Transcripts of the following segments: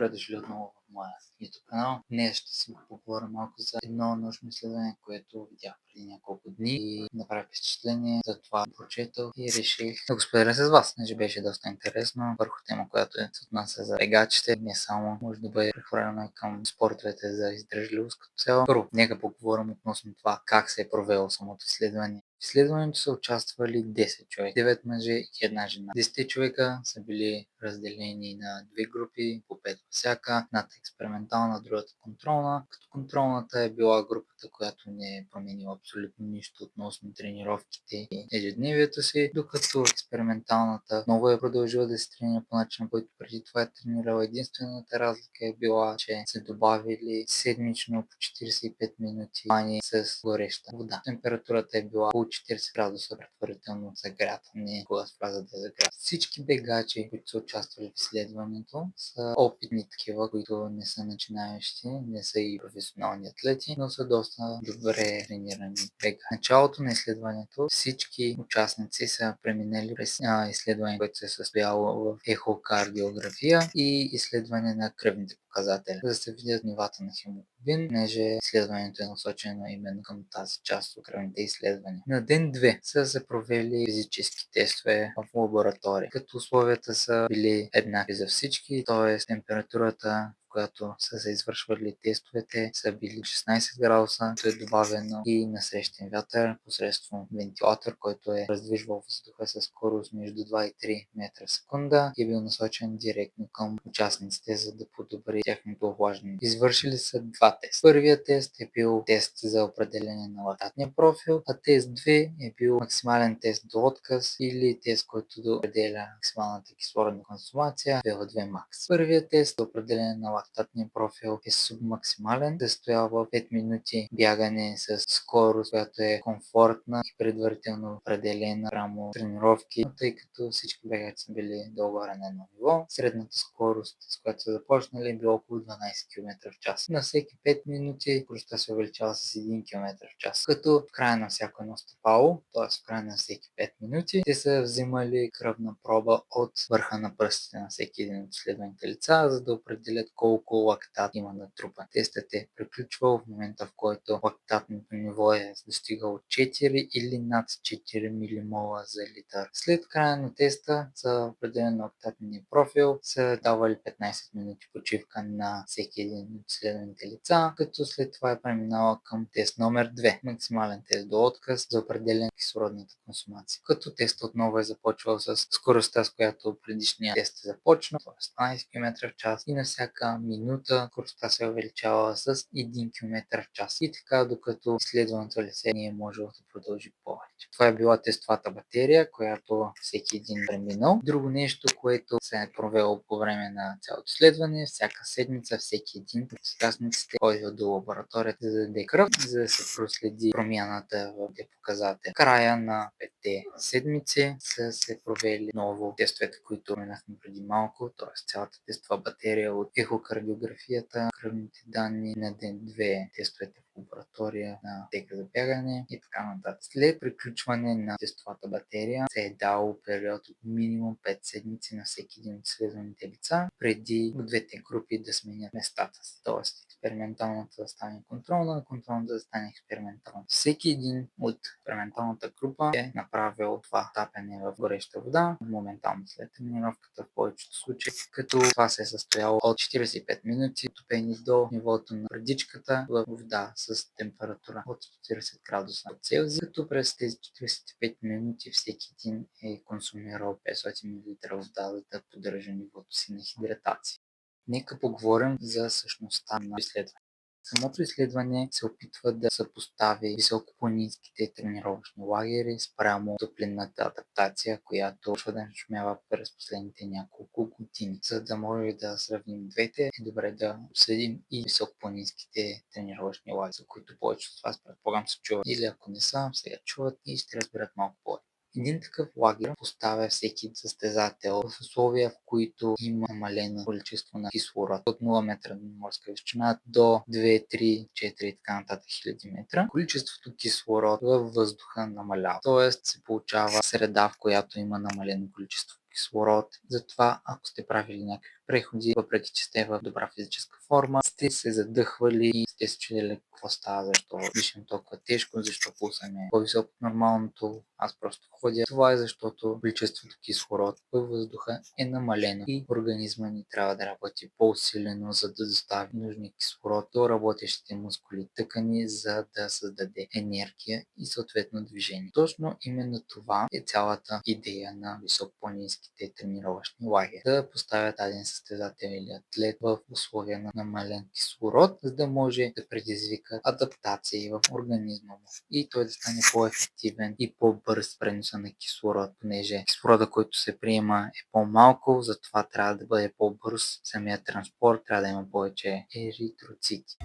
Добре дошли отново в моя YouTube канал. Днес ще си поговоря малко за едно научно изследване, което видях преди няколко дни и направи впечатление, затова прочетох и реших да го споделя с вас. Значи беше доста интересно върху тема, която се отнася за бегачите, не само може да бъде прехвърлена към спортовете за издържливост като цяло. Първо, нека поговорим относно това как се е провело самото изследване. В изследването са участвали 10 човека, 9 мъже и една жена. 10 човека са били разделени на две групи, по 5 всяка. Едната експериментална, другата контролна. Като контролната е била групата, която не е променила абсолютно нищо относно тренировките и ежедневието си, докато експерименталната много е продължила да се тренира по начин, който преди това е тренирала. Единствената разлика е била, че са добавили седмично по 45 минути плани с гореща вода. Температурата е била около 40 градуса предварително загрята, не кога с фраза да е загрята. Всички бегачи, които са участвали в изследването, са опитни такива, които не са начинаещи, не са и професионални атлети, но са доста добре тренирани бегачи. В началото на изследването всички участници са преминали през изследване, което се е състояло в ехокардиография и изследване на кръвните показатели, за да се видят нивата на хемоглобин, понеже изследването е насочено именно към тази част от кръвните изследвания. На ден 2 са се провели физически тестове в лаборатория, като условията са били еднакви за всички, т.е. температурата, която са се извършвали тестовете, са били 16 градуса, което е добавено и насрещен вятър посредством вентилатор, който е раздвижвал въздуха със скорост между 2 и 3 метра в секунда и е бил насочен директно към участниците, за да подобри тяхното охлаждане. Извършили са два теста. Първият тест е бил тест за определение на лактатния профил, а тест 2 е бил максимален тест до отказ или тест, който да определя максималната кислородна консумация VO2 max. Първият тест за определение на лактатния профил е субмаксимален, състоява в 5 минути бягане с скорост, която е комфортна и предварително определена спрямо тренировки, тъй като всички бегачи са били долу-горе на едно ниво. Средната скорост, с която са започнали, е било около 12 км в час. На всеки 5 минути скоростта се увеличава с 1 км в час, като в края на всяко едно стъпало, т.е. в края на всеки 5 минути, те са взимали кръвна проба от върха на пръстите на всеки един от изследваните лица, за да определят колко лактат има натрупан. Тестът е приключвал в момента, в който лактатното ниво е достигало 4 или над 4 милимола за литър. След края на теста за определен на лактатния профил са давали 15 минути почивка на всеки един от изследваните лица, като след това е преминала към тест номер 2, максимален тест до отказ за определен кислородната консумация. Като тест отново е започвал с скоростта, с която предишния тест е започнал, т.е. 12 км в час и на всяка минута скоростта се увеличава с 1 км в час. И така, докато изследваното лице не е можело да продължи повече. Това е била тестовата батерия, която всеки един преминал. Друго нещо, което се е провело по време на цялото изследване, всяка седмица всеки един от участниците ходил до лабораторията за да даде кръв, за да се проследи промяната в показател. Края на 5 седмици са се провели ново тестовете, които минахме преди малко, т.е. цялата тестова батерия от ехокардиографията, кръвните данни на ден 2, тестовете в лаборатория на тека за бягане и така нататък. След приключване на тестовата батерия се е дало период от минимум 5 седмици на всеки един от изследваните лица, преди двете групи да сменят местата си. Тоест, експерименталната да стане контролна, контролната да стане експериментална. Всеки един от експерименталната група е направил това тапене в гореща вода, моментално след тренировката в повечето случаи, като това се е състояло от 45 минути, топени до нивото на предичката в вода с температура от 40 градуса Целзий, като през тези 45 минути всеки един е консумирал 500 мл вода, за да поддържа нивото си на хидратация. Нека поговорим за същността на изследването. Самото изследване се опитва да съпостави високопланинските тренировъчни лагери спрямо топлинната адаптация, която почва да нашумява през последните няколко години. За да може да сравним двете, е добре да обсъдим и високопланинските тренировъчни лагери, за които повечето от вас предполагам се чуват. Или ако не са, сега чуват и ще разберат малко повече. Един такъв лагер поставя всеки състезател в условия, в които има намалено количество на кислород от 0 метра на морска височина до 2, 3, 4 и така нататък хиляди метра. Количеството кислород във въздуха намалява. Тоест се получава среда, в която има намалено количество кислород. Затова, ако сте правили някакви преходи, въпреки че сте в добра физическа форма, сте се задъхвали и сте се чудили какво става, защо дишам толкова тежко, защо пулса ми е по-висок от нормалното, аз просто ходя. Това е защото количеството кислород във въздуха е намалено и организма ни трябва да работи по-усилено, за да достави нужния кислород до работещите мускули и тъкани, за да създаде енергия и съответно движение. Точно именно това е цялата идея на високопланинските тренировъчни лагери. Да поставят даден състезател или атлет в условия на намален кислород, за да може да предизвика адаптации в организма му и той да стане по-ефективен и по-бърз в преноса на кислород, понеже кислорода, който се приема е по-малко, затова трябва да бъде по-бърз самия транспорт, трябва да има повече еритроцити.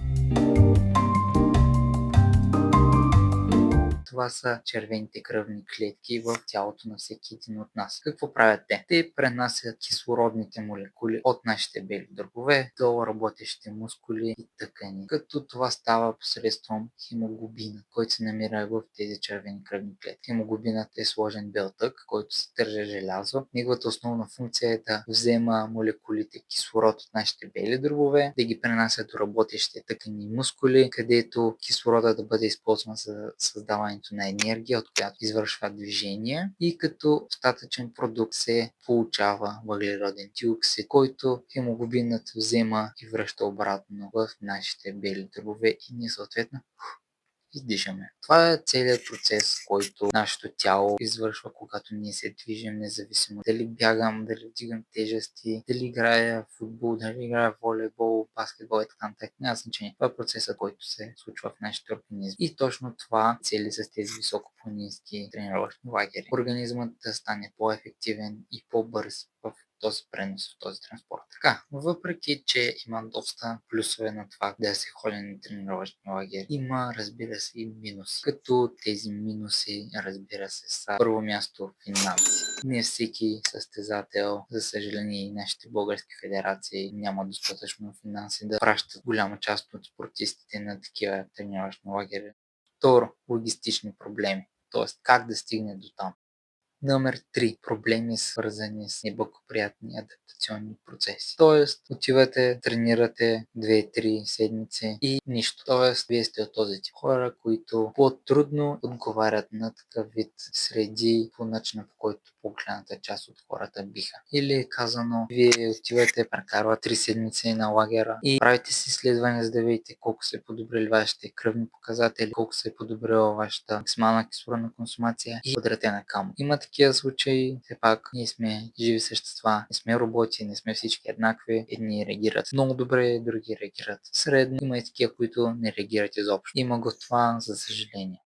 Това са червените кръвни клетки в тялото на всеки един от нас. Какво правят те? Те пренасят кислородните молекули от нашите бели дробове до работещите мускули и тъкани. Като това става посредством хемоглобина, който се намира в тези червени кръвни клетки. Хемоглобинът е сложен белтък, който съдържа желязо. Неговата основна функция е да взема молекулите кислород от нашите бели дробове, да ги пренася до работещите тъкани и мускули, където кислорода да бъде използван за създаването на енергия, от която извършва движение и като остатъчен продукт се получава въглероден диоксид, който хемоглобинът взема и връща обратно в нашите бели дробове и ние съответно издишаме. Това е целият процес, който нашето тяло извършва, когато ние се движим, независимо дали бягам, дали вдигам тежести, дали играя футбол, дали играя волейбол, баскетбол и така нататък. Няма значение. Това е процесът, който се случва в нашите организми. И точно това цели с тези високопланински тренировъчни лагери. Организмът да стане по-ефективен и по-бърз в този пренос, в този транспорт. Така, въпреки че има доста плюсове на това да се ходи на тренировъчни лагери, има, разбира се, и минуси. Като тези минуси, разбира се, са първо място финанси. Не всеки състезател, за съжаление и нашите български федерации, няма достатъчно финанси да пращат голяма част от спортистите на такива тренировъчни лагери. Второ, логистични проблеми. Тоест, как да стигне до там. Номер 3. Проблеми свързани с неблагоприятни адаптационни процеси. Тоест, отивате, тренирате 2-3 седмици и нищо. Тоест, вие сте от този тип хора, които по-трудно отговарят на такъв вид среди по начина, по който по-голямата част от хората биха. Или казано, вие отивате, прекарвате 3 седмици на лагера и правите си изследвания, за да видите колко се подобрили вашите кръвни показатели, колко се е подобрила вашата максимална кислородна консумация и удряте на камо. Има такива случаи, все пак ние сме живи същества, не сме роботи, не сме всички еднакви. Едни реагират много добре, други реагират средно. Има и такива, които не реагират изобщо. Има го това, за съжаление.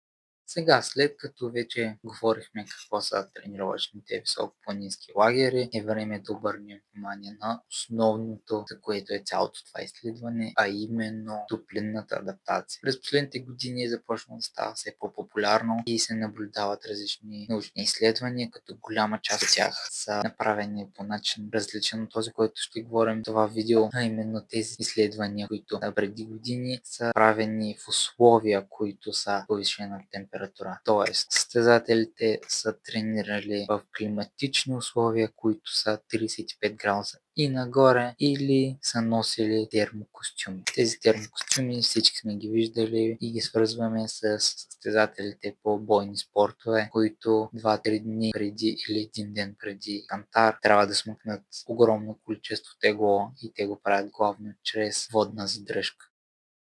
Сега, след като вече говорихме какво са тренировъчните високопланински лагери, е време да обърнем внимание на основното, за което е цялото това изследване, а именно топлинната адаптация. През последните години започна да става все по-популярно и се наблюдават различни научни изследвания, като голяма част от тях са направени по начин различен от този, който ще говорим в това видео, а именно тези изследвания, които преди години са правени в условия, които са повишена температура. Тоест, състезателите са тренирали в климатични условия, които са 35 градуса и нагоре, или са носили термокостюми. Тези термокостюми всички сме ги виждали и ги свързваме с състезателите по бойни спортове, които 2-3 дни преди или един ден преди кантар трябва да смъкнат огромно количество тегло и те го правят главно чрез водна задръжка.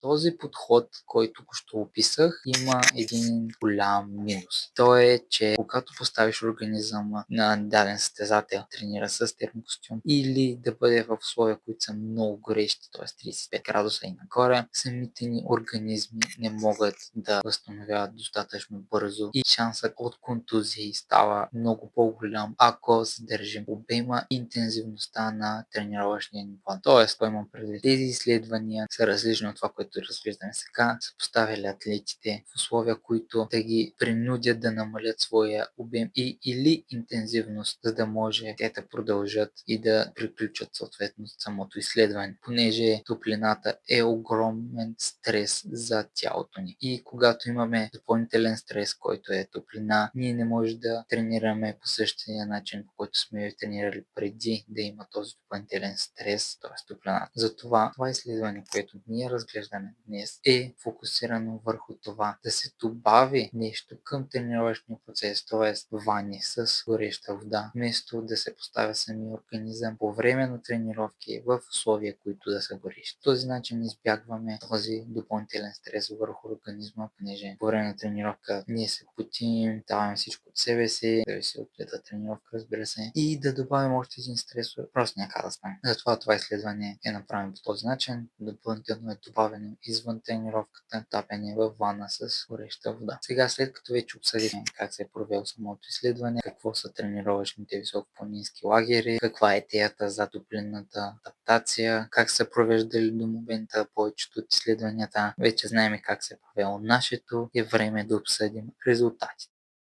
Този подход, който току-що описах, има един голям минус. То е, че когато поставиш организъма на даден състезател, тренира с термокостюм или да бъде в условия, които са много горещи, т.е. 35 градуса и нагоре, самите ни организми не могат да възстановяват достатъчно бързо и шансът от контузии става много по-голям, ако задържим обема и интензивността на тренировъчния ни план. Тоест, имам предвид, тези изследвания са различни от това, което което разглеждаме сега, са поставили атлетите в условия, които да ги принудят да намалят своя обем и или интензивност, за да може те да продължат и да приключат съответно самото изследване, понеже топлината е огромен стрес за тялото ни. И когато имаме допълнителен стрес, който е топлина, ние не може да тренираме по същия начин, по който сме тренирали преди да има този допълнителен стрес, т.е. топлина. Затова това изследване, което ние разглеждаме днес, е фокусирано върху това да се добави нещо към тренировъчния процес, т.е. вани с гореща вода, вместо да се поставя самия организъм по време на тренировки в условия, които да са горещи. По този начин избягваме този допълнителен стрес върху организма, понеже по време на тренировка ние се потим, даваме всичко от себе си, зависи от вида тренировка, разбира се, и да добавим още един стресор, просто няма да стане. Затова това изследване е направено по този начин, допълнително е добавено извън тренировката, тапяне в вана с гореща вода. Сега, след като вече обсъдихме как се е провело самото изследване, какво са тренировъчните високопланински лагери, каква е идеята за топлинната адаптация, как са провеждали до момента повечето от изследванията, вече знаем как се е провело нашето, е време да обсъдим резултатите.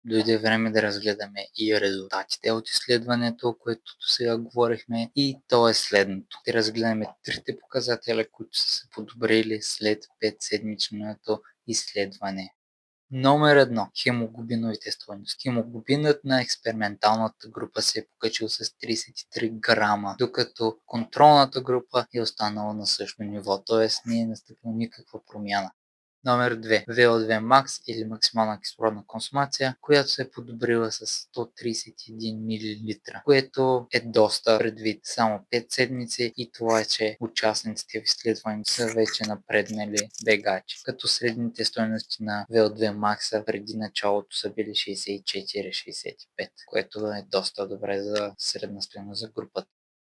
Дойде време да разгледаме и резултатите от изследването, което до сега говорихме, и то е следното. Ще разгледаме трите показателя, които са се подобрили след 5-седмичното изследване. Номер 1. Хемоглобиновите стойности. Хемоглобинът на експерименталната група се е покачил с 33 грама, докато контролната група е останала на същото ниво, т.е. не е настъпила никаква промяна. Номер 2. VO2 max или максимална кислородна консумация, която се е подобрила с 131 мл, което е доста предвид само 5 седмици, и това е, че участниците в изследването са вече напреднали бегачи, като средните стойности на VO2 max преди началото са били 64-65, което е доста добре за средна стойност за групата.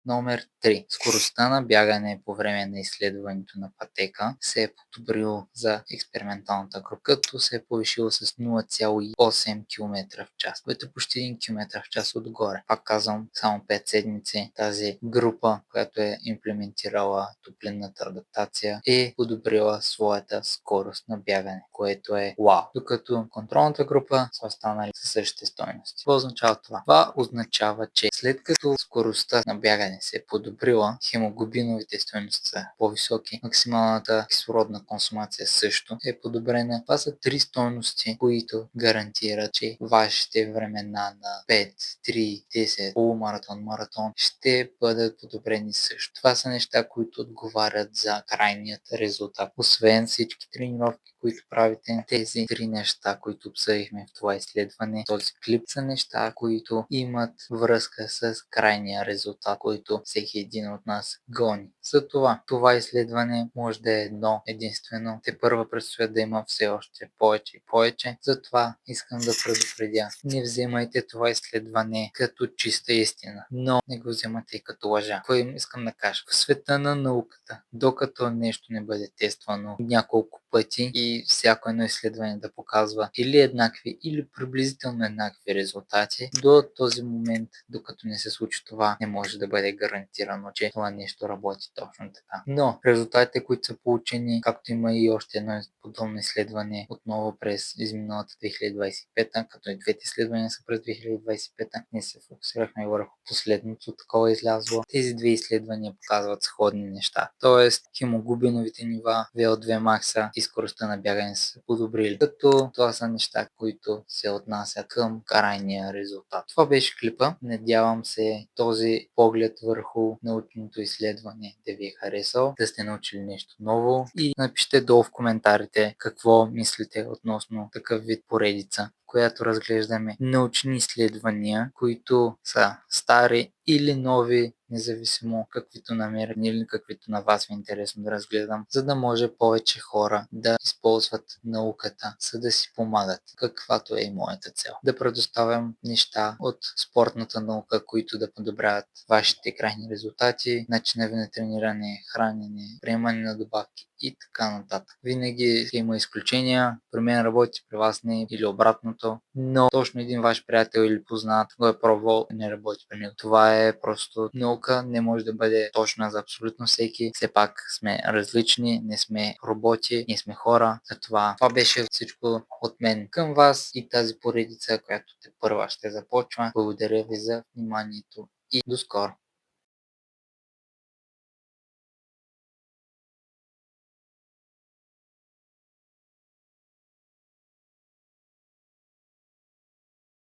Номер 3. Скоростта на бягане по време на изследването на пътека се е подобрило за експерименталната група, като се е повишило с 0,8 км в час, което е почти 1 км в час отгоре. Пак казвам, само 5 седмици тази група, която е имплементирала топлинната адаптация, е подобрила своята скорост на бягане, което е вау. Докато контролната група са останали със същите стойности. Какво означава това? Това означава, че след като скоростта на бягане се е подобрила, хемоглобиновите стойности са по-високи, максималната кислородна консумация също е подобрена. Това са три стойности, които гарантират, че вашите времена на 5, 3, 10, полумаратон, маратон ще бъдат подобрени също. Това са неща, които отговарят за крайният резултат. Освен всички тренировки, които правите, тези три неща, които обсъдихме в това изследване, този клип, са неща, които имат връзка с крайния резултат, който всеки един от нас гони. Затова това изследване може да е едно единствено. Те първа предстоят да има все още повече и повече. Затова искам да предупредя: не вземайте това изследване като чиста истина, но не го вземате и като лъжа. Какво им искам да кажа? В света на науката, докато нещо не бъде тествано няколко пъти и всяко едно изследване да показва или еднакви, или приблизително еднакви резултати, до този момент, докато не се случи това, не може да бъде гарантирано, че това нещо работи точно така. Но резултатите, които са получени, както има и още едно подобно изследване отново през изминалата 2025, като и двете изследвания са през 2025, ние се фокусирахме върху последното такова излязло. Тези две изследвания показват сходни неща. Тоест, хемоглобиновите нива, VO2 max и скоростта на бягане са подобрили. Като това са неща, които се отнасят към крайния резултат. Това беше клипа. Надявам се този поглед върху научното изследване да ви е харесал, да сте научили нещо ново, и напишете долу в коментарите какво мислите относно такъв вид поредица, която разглеждаме научни изследвания, които са стари или нови, независимо каквито намерени или каквито на вас ви е интересно да разгледам, за да може повече хора да използват науката, за да си помагат, каквато е и моята цел. Да предоставям неща от спортната наука, които да подобряват вашите крайни резултати, начина ви на трениране, хранене, приемане на добавки и така нататък. Винаги има изключения, при мен работи, при вас не, или обратното, но точно един ваш приятел или познат го е пробвал и не работи при него. Това това е просто наука, не може да бъде точна за абсолютно всеки. Все пак сме различни, не сме роботи, ние сме хора. Затова това беше всичко от мен към вас и тази поредица, която те първа ще започва. Благодаря ви за вниманието и до скоро!